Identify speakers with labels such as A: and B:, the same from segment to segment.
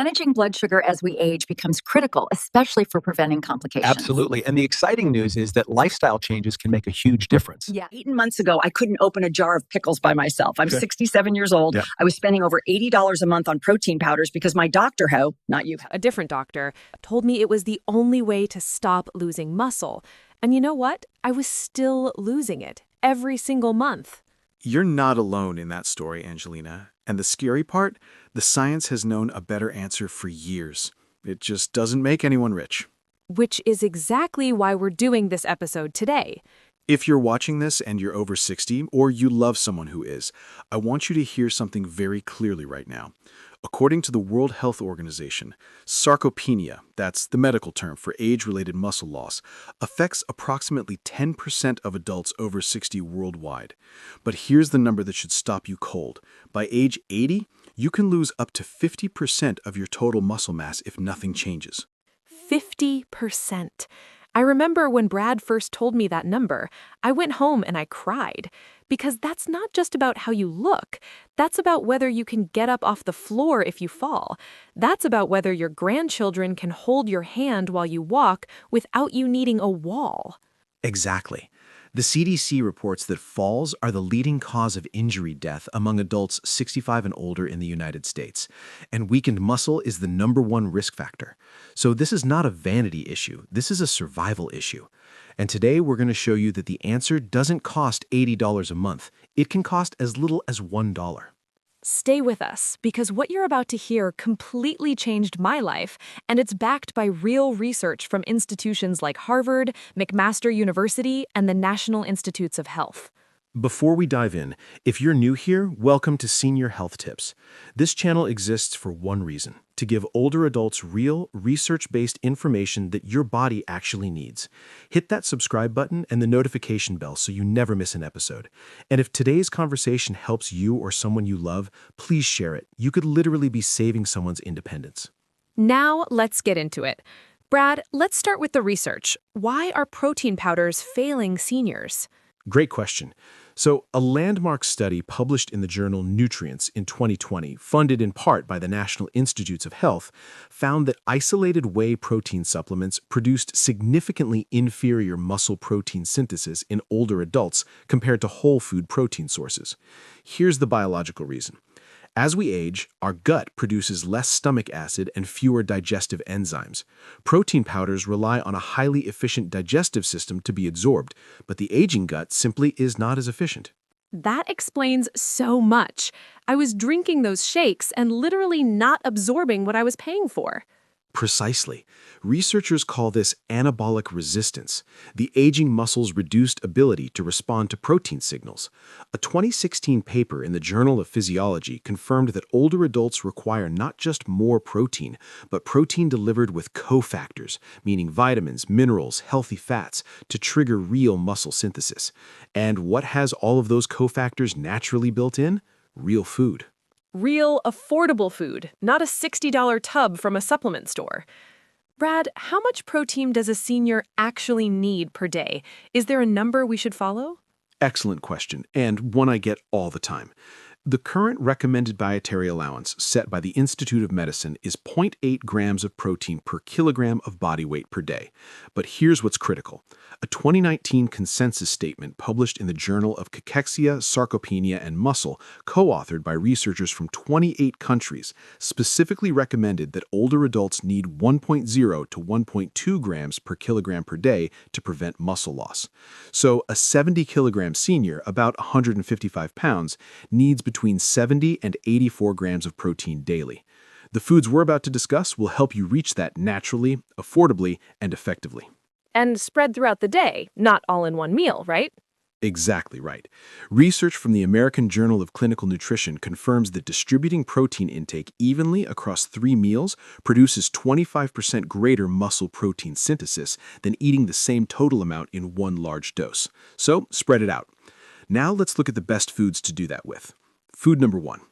A: managing blood sugar as we age becomes critical, especially for preventing complications.
B: Absolutely. And the exciting news is that lifestyle changes can make a huge difference.
C: Yeah. 8 months ago, I couldn't open a jar of pickles by myself. I'm 67 years old.
B: Yeah.
C: I was spending over $80 a month on protein powders because my doctor, not you,
D: a different doctor, told me it was the only way to stop losing muscle. And you know what? I was still losing it every single month.
E: You're not alone in that story, Angelina. And the scary part, the science has known a better answer for years. It just doesn't make anyone rich.
D: Which is exactly why we're doing this episode today.
E: If you're watching this and you're over 60, or you love someone who is, I want you to hear something very clearly right now. According to the World Health Organization, sarcopenia, that's the medical term for age-related muscle loss, affects approximately 10% of adults over 60 worldwide. But here's the number that should stop you cold. By age 80, you can lose up to 50% of your total muscle mass if nothing changes.
D: 50%. I remember when Brad first told me that number, I went home and I cried. Because that's not just about how you look. That's about whether you can get up off the floor if you fall. That's about whether your grandchildren can hold your hand while you walk without you needing a wall.
F: Exactly. The CDC reports that falls are the leading cause of injury death among adults 65 and older in the United States, and weakened muscle is the #1 risk factor. So this is not a vanity issue, this is a survival issue. And today we're going to show you that the answer doesn't cost $80 a month. It can cost as little as $1.
D: Stay with us, because what you're about to hear completely changed my life, and it's backed by real research from institutions like Harvard, McMaster University, and the National Institutes of Health.
F: Before we dive in, if you're new here, welcome to Senior Health Tips. This channel exists for one reason: to give older adults real, research-based information that your body actually needs. Hit that subscribe button and the notification bell so you never miss an episode. And if today's conversation helps you or someone you love, please share it. You could literally be saving someone's independence.
D: Now, let's get into it. Brad, let's start with the research. Why are protein powders failing seniors?
F: Great question. So, a landmark study published in the journal Nutrients in 2020, funded in part by the National Institutes of Health, found that isolated whey protein supplements produced significantly inferior muscle protein synthesis in older adults compared to whole food protein sources. Here's the biological reason. As we age, our gut produces less stomach acid and fewer digestive enzymes. Protein powders rely on a highly efficient digestive system to be absorbed, but the aging gut simply is not as efficient.
D: That explains so much. I was drinking those shakes and literally not absorbing what I was paying for.
F: Precisely. Researchers call this anabolic resistance, the aging muscle's reduced ability to respond to protein signals. A 2016 paper in the Journal of Physiology confirmed that older adults require not just more protein, but protein delivered with cofactors, meaning vitamins, minerals, healthy fats, to trigger real muscle synthesis. And what has all of those cofactors naturally built in? Real food.
D: Real, affordable food, not a $60 tub from a supplement store. Brad, how much protein does a senior actually need per day? Is there a number we should follow?
F: Excellent question, and one I get all the time. The current recommended dietary allowance set by the Institute of Medicine is 0.8 grams of protein per kilogram of body weight per day. But here's what's critical. A 2019 consensus statement published in the Journal of Cachexia, Sarcopenia, and Muscle, co-authored by researchers from 28 countries, specifically recommended that older adults need 1.0 to 1.2 grams per kilogram per day to prevent muscle loss. So a 70-kilogram senior, about 155 pounds, needs between 70 and 84 grams of protein daily. The foods we're about to discuss will help you reach that naturally, affordably, and effectively.
D: And spread throughout the day, not all in one meal, right?
F: Exactly right. Research from the American Journal of Clinical Nutrition confirms that distributing protein intake evenly across 3 meals produces 25% greater muscle protein synthesis than eating the same total amount in one large dose. So, spread it out. Now let's look at the best foods to do that with. Food number 1.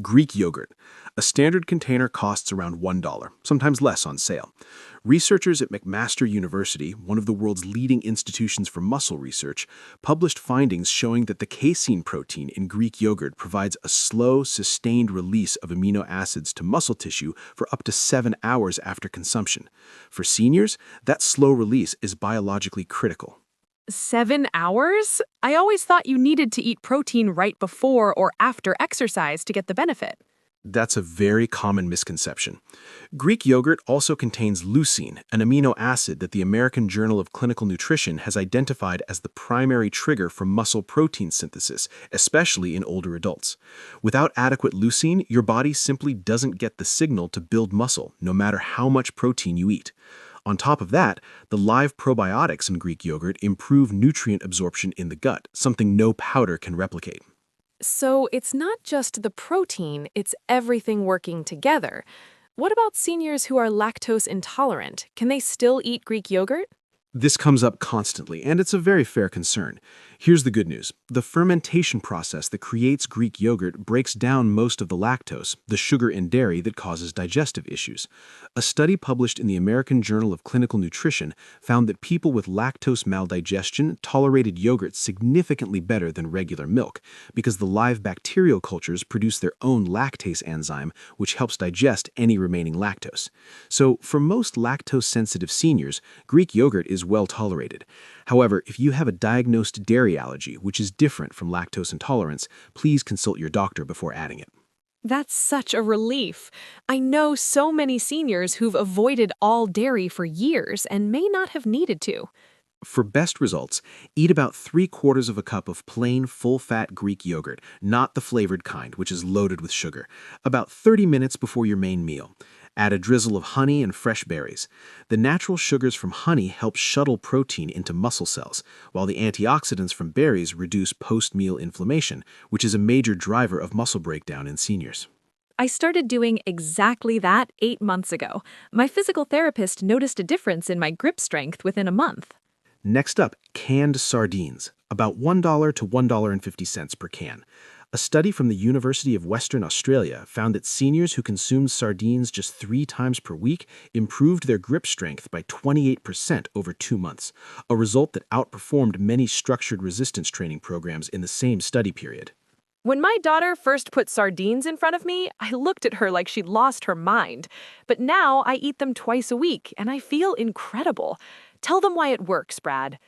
F: Greek yogurt. A standard container costs around $1, sometimes less on sale. Researchers at McMaster University, one of the world's leading institutions for muscle research, published findings showing that the casein protein in Greek yogurt provides a slow, sustained release of amino acids to muscle tissue for up to 7 hours after consumption. For seniors, that slow release is biologically critical.
D: 7 hours? I always thought you needed to eat protein right before or after exercise to get the benefit.
F: That's a very common misconception. Greek yogurt also contains leucine, an amino acid that the American Journal of Clinical Nutrition has identified as the primary trigger for muscle protein synthesis, especially in older adults. Without adequate leucine, your body simply doesn't get the signal to build muscle, no matter how much protein you eat. On top of that, the live probiotics in Greek yogurt improve nutrient absorption in the gut, something no powder can replicate.
D: So it's not just the protein, it's everything working together. What about seniors who are lactose intolerant? Can they still eat Greek yogurt?
F: This comes up constantly, and it's a very fair concern. Here's the good news. The fermentation process that creates Greek yogurt breaks down most of the lactose, the sugar in dairy that causes digestive issues. A study published in the American Journal of Clinical Nutrition found that people with lactose maldigestion tolerated yogurt significantly better than regular milk because the live bacterial cultures produce their own lactase enzyme, which helps digest any remaining lactose. So, for most lactose-sensitive seniors, Greek yogurt is well tolerated. However, if you have a diagnosed dairy allergy, which is different from lactose intolerance, please consult your doctor before adding it.
D: That's such a relief. I know so many seniors who've avoided all dairy for years and may not have needed to.
F: For best results, eat about 3/4 of a cup of plain, full-fat Greek yogurt, not the flavored kind, which is loaded with sugar, about 30 minutes before your main meal. Add a drizzle of honey and fresh berries. The natural sugars from honey help shuttle protein into muscle cells, while the antioxidants from berries reduce post-meal inflammation, which is a major driver of muscle breakdown in seniors.
D: I started doing exactly that 8 months ago. My physical therapist noticed a difference in my grip strength within a month.
F: Next up, canned sardines, about $1 to $1.50 per can. A study from the University of Western Australia found that seniors who consumed sardines just 3 times per week improved their grip strength by 28% over 2 months, a result that outperformed many structured resistance training programs in the same study period.
D: When my daughter first put sardines in front of me, I looked at her like she'd lost her mind. But now I eat them twice a week, and I feel incredible. Tell them why it works, Brad.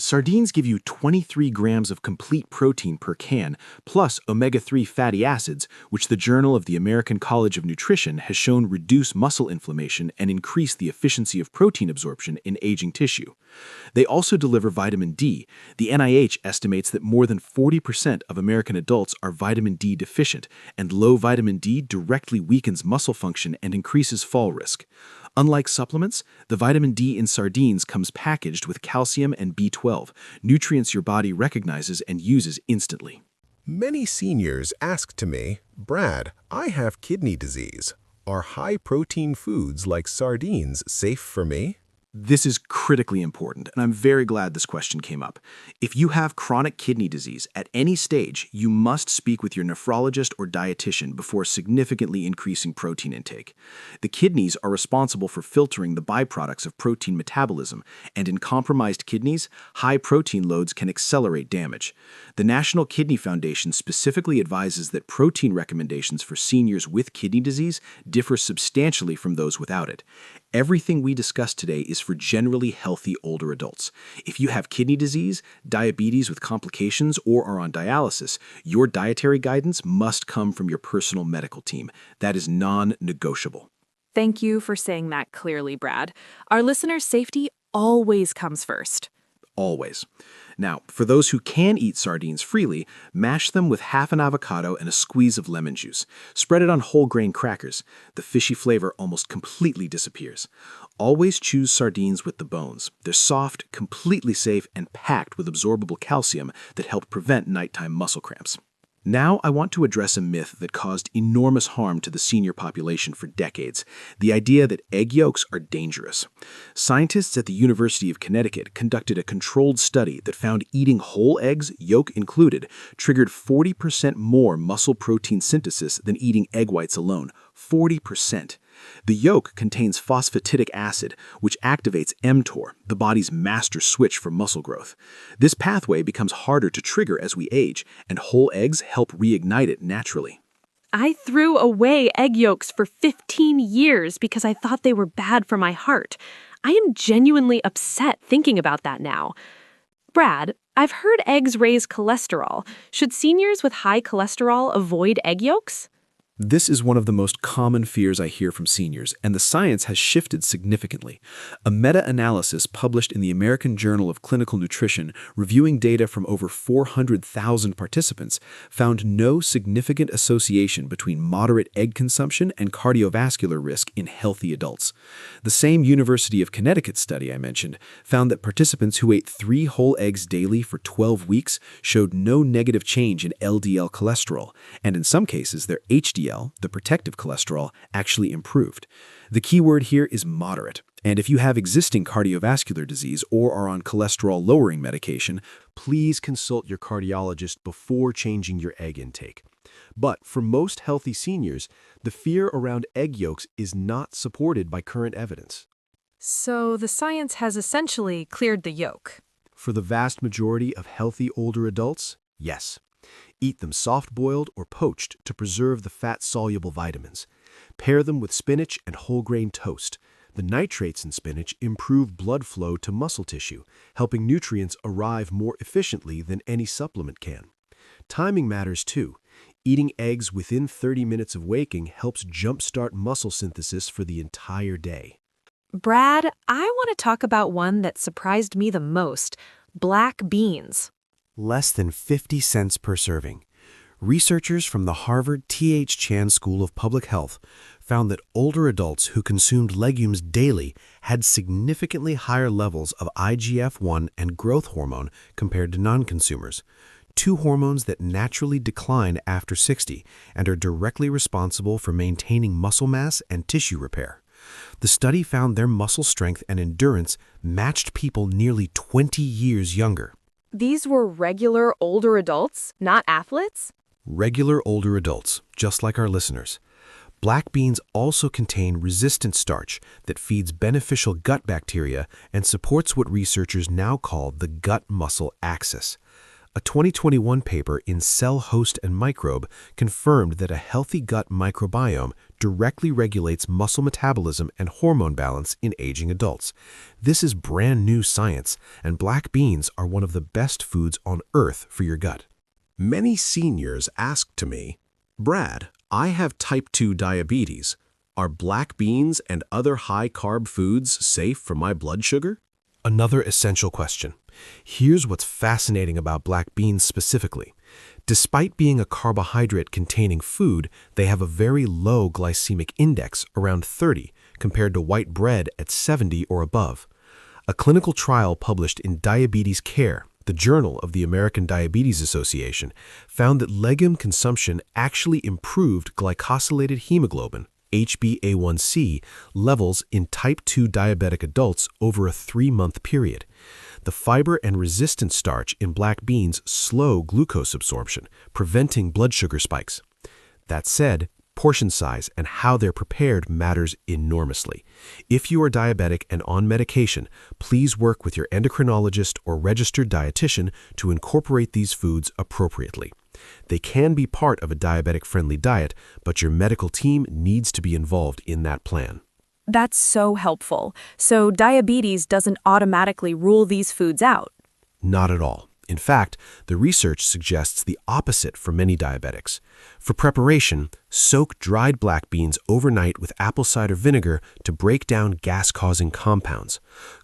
F: Sardines give you 23 grams of complete protein per can, plus omega-3 fatty acids, which the Journal of the American College of Nutrition has shown reduce muscle inflammation and increase the efficiency of protein absorption in aging tissue. They also deliver vitamin D. The NIH estimates that more than 40% of American adults are vitamin D deficient, and low vitamin D directly weakens muscle function and increases fall risk. Unlike supplements, the vitamin D in sardines comes packaged with calcium and B12, nutrients your body recognizes and uses instantly.
G: Many seniors ask to me, Brad, I have kidney disease. Are high-protein foods like sardines safe for me?
F: This is critically important, and I'm very glad this question came up. If you have chronic kidney disease at any stage, you must speak with your nephrologist or dietitian before significantly increasing protein intake. The kidneys are responsible for filtering the byproducts of protein metabolism, and in compromised kidneys, high protein loads can accelerate damage. The National Kidney Foundation specifically advises that protein recommendations for seniors with kidney disease differ substantially from those without it. Everything we discussed today is for generally healthy older adults. If you have kidney disease, diabetes with complications, or are on dialysis, your dietary guidance must come from your personal medical team. That is non-negotiable.
D: Thank you for saying that clearly, Brad. Our listeners' safety always comes first.
F: Always. Now, for those who can eat sardines freely, mash them with half an avocado and a squeeze of lemon juice. Spread it on whole grain crackers. The fishy flavor almost completely disappears. Always choose sardines with the bones. They're soft, completely safe, and packed with absorbable calcium that help prevent nighttime muscle cramps. Now I want to address a myth that caused enormous harm to the senior population for decades, the idea that egg yolks are dangerous. Scientists at the University of Connecticut conducted a controlled study that found eating whole eggs, yolk included, triggered 40% more muscle protein synthesis than eating egg whites alone. 40%. The yolk contains phosphatidic acid, which activates mTOR, the body's master switch for muscle growth. This pathway becomes harder to trigger as we age, and whole eggs help reignite it naturally.
D: I threw away egg yolks for 15 years because I thought they were bad for my heart. I am genuinely upset thinking about that now. Brad, I've heard eggs raise cholesterol. Should seniors with high cholesterol avoid egg yolks?
F: This is one of the most common fears I hear from seniors, and the science has shifted significantly. A meta-analysis published in the American Journal of Clinical Nutrition, reviewing data from over 400,000 participants, found no significant association between moderate egg consumption and cardiovascular risk in healthy adults. The same University of Connecticut study I mentioned found that participants who ate 3 whole eggs daily for 12 weeks showed no negative change in LDL cholesterol, and in some cases their HDL, the protective cholesterol, actually improved. The key word here is moderate, and if you have existing cardiovascular disease or are on cholesterol-lowering medication,
E: Please consult your cardiologist before changing your egg intake. But for most healthy seniors, the fear around egg yolks is not supported by current evidence.
H: So the science has essentially cleared the yolk.
E: For the vast majority of healthy older adults, yes. Eat them soft-boiled or poached to preserve the fat-soluble vitamins. Pair them with spinach and whole-grain toast. The nitrates in spinach improve blood flow to muscle tissue, helping nutrients arrive more efficiently than any supplement can. Timing matters too. Eating eggs within 30 minutes of waking helps jumpstart muscle synthesis for the entire day.
D: Brad, I want to talk about one that surprised me the most: black beans.
I: Less than 50 cents per serving. Researchers from the Harvard T.H. Chan School of Public Health found that older adults who consumed legumes daily had significantly higher levels of IGF-1 and growth hormone compared to non-consumers, 2 hormones that naturally decline after 60 and are directly responsible for maintaining muscle mass and tissue repair. The study found their muscle strength and endurance matched people nearly 20 years younger.
D: These were regular older adults, not athletes?
I: Regular older adults, just like our listeners. Black beans also contain resistant starch that feeds beneficial gut bacteria and supports what researchers now call the gut-muscle axis. A 2021 paper in Cell Host and Microbe confirmed that a healthy gut microbiome directly regulates muscle metabolism and hormone balance in aging adults. This is brand new science, and black beans are one of the best foods on earth for your gut.
G: Many seniors ask to me, Brad, I have type 2 diabetes. Are black beans and other high-carb foods safe for my blood sugar?
I: Another essential question. Here's what's fascinating about black beans specifically. Despite being a carbohydrate-containing food, they have a very low glycemic index, around 30, compared to white bread at 70 or above. A clinical trial published in Diabetes Care, the Journal of the American Diabetes Association, found that legume consumption actually improved glycosylated hemoglobin, HbA1c, levels in type 2 diabetic adults over a 3-month period. The fiber and resistant starch in black beans slow glucose absorption, preventing blood sugar spikes. That said, portion size and how they're prepared matters enormously. If you are diabetic and on medication, please work with your endocrinologist or registered dietitian to incorporate these foods appropriately. They can be part of a diabetic-friendly diet, but your medical team needs to be involved in that plan.
D: That's so helpful. So diabetes doesn't automatically rule these foods out.
I: Not at all. In fact, the research suggests the opposite for many diabetics. For preparation, soak dried black beans overnight with apple cider vinegar to break down gas-causing compounds.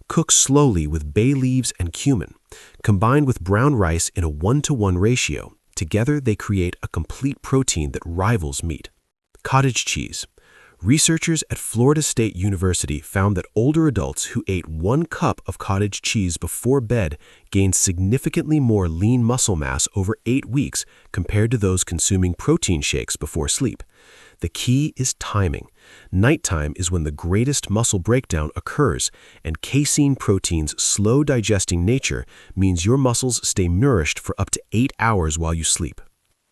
I: Cook slowly with bay leaves and cumin. Combine with brown rice in a 1-to-1 ratio. Together, they create a complete protein that rivals meat. Cottage cheese. Researchers at Florida State University found that older adults who ate 1 cup of cottage cheese before bed gained significantly more lean muscle mass over 8 weeks compared to those consuming protein shakes before sleep. The key is timing. Nighttime is when the greatest muscle breakdown occurs, and casein protein's slow digesting nature means your muscles stay nourished for up to 8 hours while you sleep.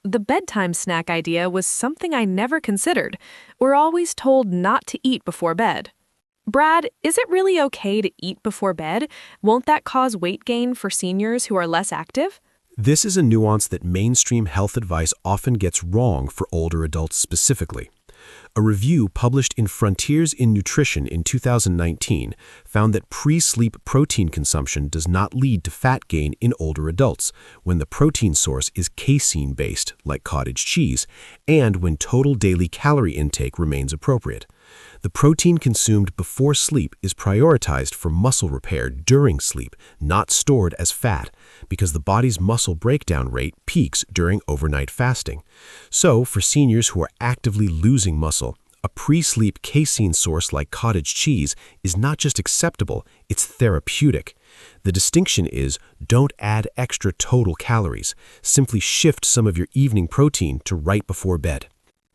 D: The bedtime snack idea was something I never considered. We're always told not to eat before bed. Brad, is it really okay to eat before bed? Won't that cause weight gain for seniors who are less active?
I: This is a nuance that mainstream health advice often gets wrong for older adults specifically. A review published in Frontiers in Nutrition in 2019 found that pre-sleep protein consumption does not lead to fat gain in older adults when the protein source is casein-based, like cottage cheese, and when total daily calorie intake remains appropriate. The protein consumed before sleep is prioritized for muscle repair during sleep, not stored as fat, because the body's muscle breakdown rate peaks during overnight fasting. So, for seniors who are actively losing muscle, a pre-sleep casein source like cottage cheese is not just acceptable, it's therapeutic. The distinction is, don't add extra total calories. Simply shift some of your evening protein to right before bed.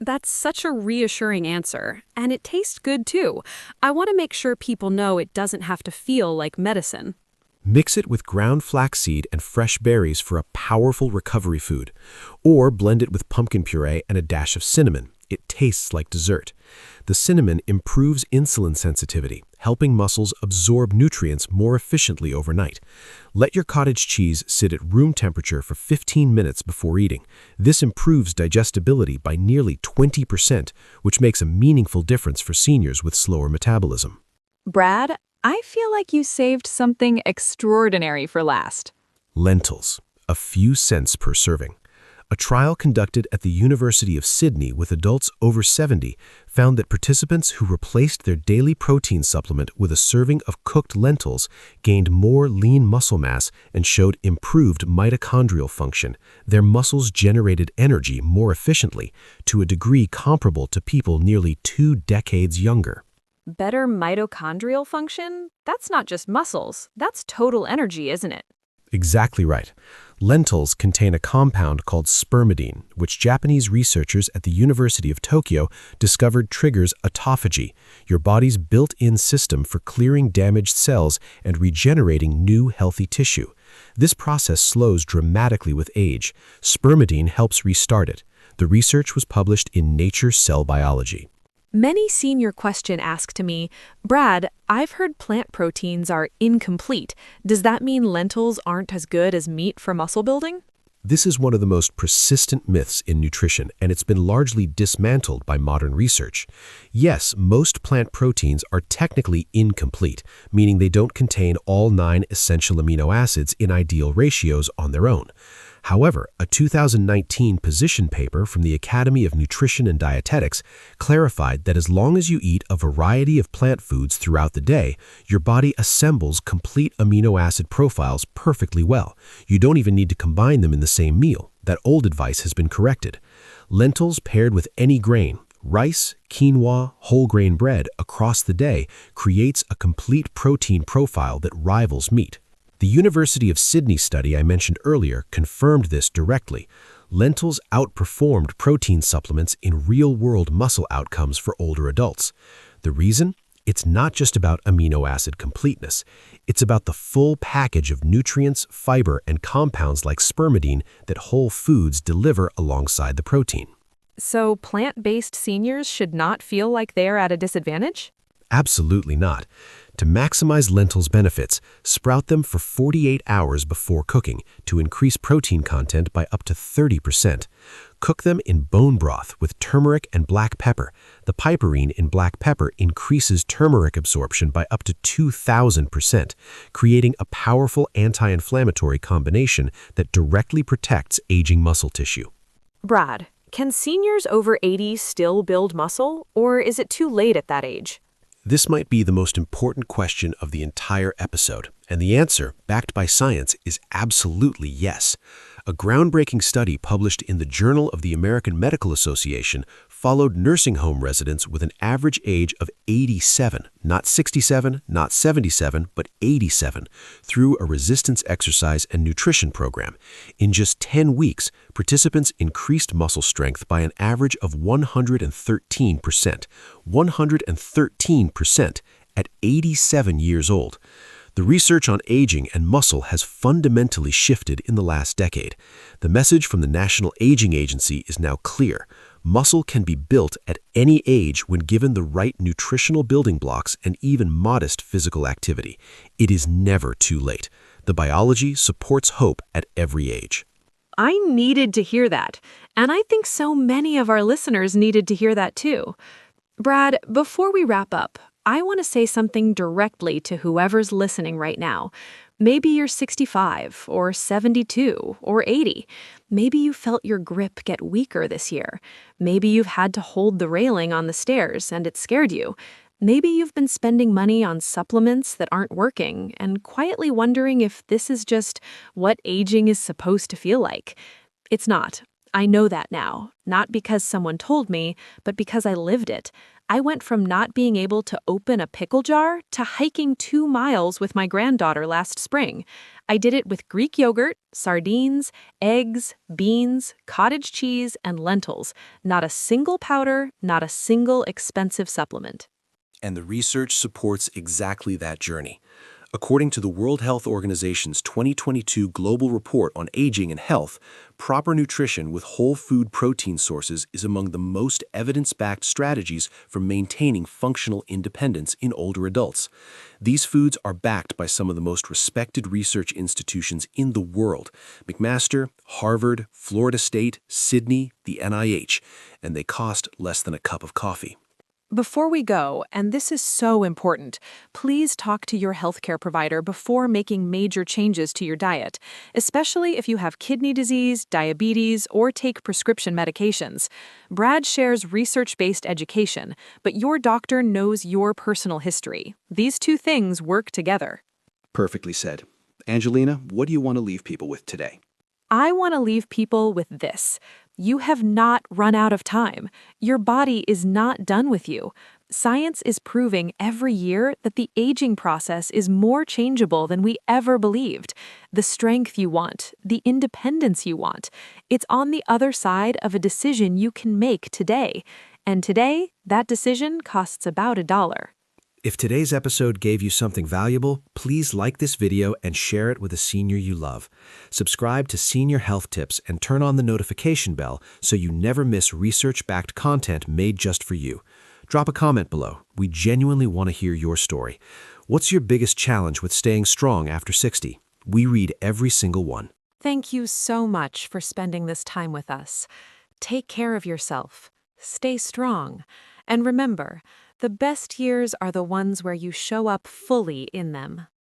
H: That's such a reassuring answer, and it tastes good too. I want to make sure people know it doesn't have to feel like medicine.
I: Mix it with ground flaxseed and fresh berries for a powerful recovery food, or blend it with pumpkin puree and a dash of cinnamon. It tastes like dessert. The cinnamon improves insulin sensitivity, helping muscles absorb nutrients more efficiently overnight. Let your cottage cheese sit at room temperature for 15 minutes before eating. This improves digestibility by nearly 20%, which makes a meaningful difference for seniors with slower metabolism.
J: Brad, I feel like you saved something extraordinary for last.
I: Lentils, a few cents per serving. A trial conducted at the University of Sydney with adults over 70 found that participants who replaced their daily protein supplement with a serving of cooked lentils gained more lean muscle mass and showed improved mitochondrial function. Their muscles generated energy more efficiently, to a degree comparable to people nearly 2 decades younger.
J: Better mitochondrial function? That's not just muscles, that's total energy, isn't it?
I: Exactly right. Lentils contain a compound called spermidine, which Japanese researchers at the University of Tokyo discovered triggers autophagy, your body's built-in system for clearing damaged cells and regenerating new healthy tissue. This process slows dramatically with age. Spermidine helps restart it. The research was published in Nature Cell Biology.
D: Many senior question ask to me, Brad, I've heard plant proteins are incomplete. Does that mean lentils aren't as good as meat for muscle building?
I: This is one of the most persistent myths in nutrition, and it's been largely dismantled by modern research. Yes, most plant proteins are technically incomplete, meaning they don't contain all 9 essential amino acids in ideal ratios on their own. However, a 2019 position paper from the Academy of Nutrition and Dietetics clarified that as long as you eat a variety of plant foods throughout the day, your body assembles complete amino acid profiles perfectly well. You don't even need to combine them in the same meal. That old advice has been corrected. Lentils paired with any grain, rice, quinoa, whole grain bread across the day creates a complete protein profile that rivals meat. The University of Sydney study I mentioned earlier confirmed this directly. Lentils outperformed protein supplements in real-world muscle outcomes for older adults. The reason? It's not just about amino acid completeness. It's about the full package of nutrients, fiber, and compounds like spermidine that whole foods deliver alongside the protein.
D: So plant-based seniors should not feel like they are at a disadvantage?
I: Absolutely not. To maximize lentils' benefits, sprout them for 48 hours before cooking to increase protein content by up to 30%. Cook them in bone broth with turmeric and black pepper. The piperine in black pepper increases turmeric absorption by up to 2,000%, creating a powerful anti-inflammatory combination that directly protects aging muscle tissue.
D: Brad, can seniors over 80 still build muscle, or is it too late at that age?
I: This might be the most important question of the entire episode,
G: And the answer, backed by science, is absolutely yes. A groundbreaking study published in the Journal of the American Medical Association followed nursing home residents with an average age of 87, not 67, not 77, but 87, through a resistance exercise and nutrition program. In just 10 weeks, participants increased muscle strength by an average of 113%. 113% at 87 years old. The research on aging and muscle has fundamentally shifted in the last decade. The message from the National Aging Agency is now clear. Muscle can be built at any age when given the right nutritional building blocks and even modest physical activity. It is never too late. The biology supports hope at every age.
D: I needed to hear that, and I think so many of our listeners needed to hear that too. Brad, before we wrap up, I want to say something directly to whoever's listening right now. Maybe you're 65 or 72 or 80. Maybe you felt your grip get weaker this year. Maybe you've had to hold the railing on the stairs and it scared you. Maybe you've been spending money on supplements that aren't working and quietly wondering if this is just what aging is supposed to feel like. It's not. I know that now, not because someone told me, but because I lived it. I went from not being able to open a pickle jar to hiking 2 miles with my granddaughter last spring. I did it with Greek yogurt, sardines, eggs, beans, cottage cheese, and lentils. Not a single powder, not a single expensive supplement.
G: And the research supports exactly that journey. According to the World Health Organization's 2022 Global Report on Aging and Health, proper nutrition with whole food protein sources is among the most evidence-backed strategies for maintaining functional independence in older adults. These foods are backed by some of the most respected research institutions in the world: McMaster, Harvard, Florida State, Sydney, the NIH, and they cost less than a cup of coffee.
D: Before we go, and this is so important, please talk to your healthcare provider before making major changes to your diet, especially if you have kidney disease, diabetes, or take prescription medications. Brad shares research-based education, but your doctor knows your personal history. These two things work together.
E: Perfectly said. Angelina, what do you want to leave people with today?
D: I want to leave people with this. You have not run out of time. Your body is not done with you. Science is proving every year that the aging process is more changeable than we ever believed. The strength you want, the independence you want, it's on the other side of a decision you can make today. And today, that decision costs about $1.
I: If today's episode gave you something valuable, please like this video and share it with a senior you love. Subscribe to Senior Health Tips and turn on the notification bell so you never miss research-backed content made just for you. Drop a comment below. We genuinely want to hear your story. What's your biggest challenge with staying strong after 60? We read every single one.
D: Thank you so much for spending this time with us. Take care of yourself. Stay strong. And remember, the best years are the ones where you show up fully in them.